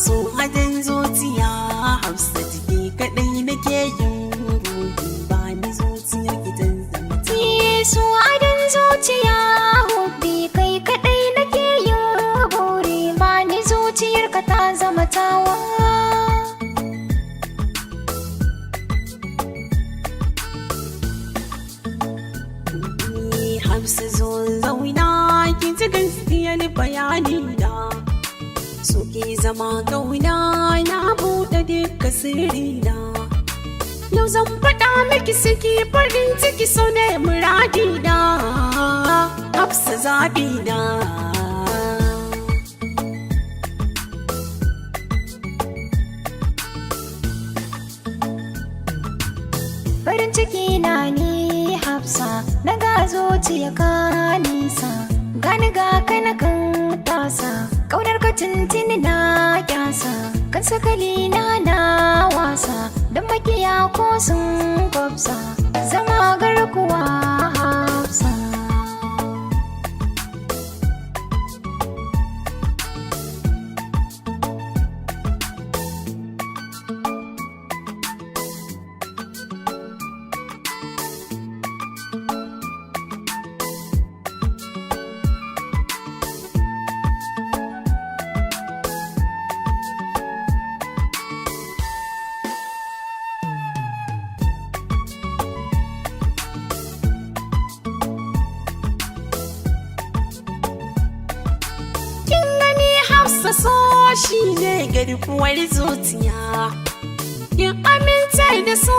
So hadin zuciya Hafsat ke kadai nake yin ruhi ba ni zuciyar gidan zama. So hadin zuciya hubbi kai kadai nake yin buri ba ni zuciyar ka ta zama tawa. Hafsa zo zauna ki ji gaskiyar bayani da suke zama gauna na buɗe duka sirrina. Yau zan faɗa miki suke farin ciki so ne muradina, Hafsa zaɓina. Farin ciki na ni Hafsa na ga zuciya ka nisa, gani ga kana kan tasa kaunar ka tuntuni na kyasa, kan sakali na wasa don makiya ko sun kwafsa zama garkuwa Hafsa. So shi ne garkuwar zuciya, in aminta da so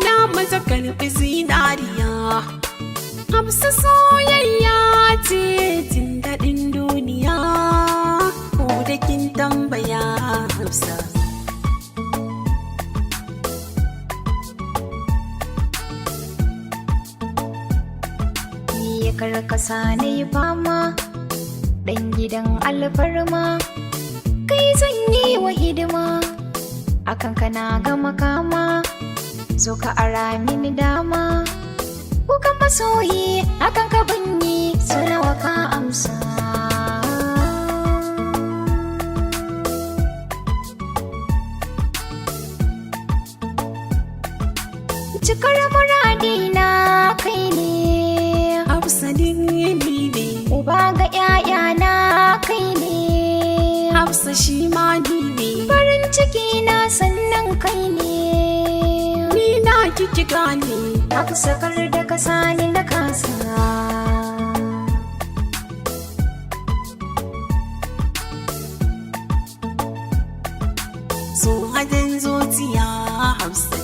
na maza karfi zinariya. Hafsa soyayya ce jin daɗin duniya, ko da kin tambaya Hafsa. Ya karkasa na yi fama ɗan gidan alfarma, kai zan yi wa hidima akan kana ga makama, zo ka ara mini dama kukan masoyi akan ka banyi su nawa ka amsa. Cikar muradina kai ne Hafsa ni ne, uba ga 'ya'yana kai ne Hafsa shi ma ni ne, farin ciki na sannan kai ne, ni na kiki gane Hafsa kar da ka sani na kasa. So hadin zuciya Hafsa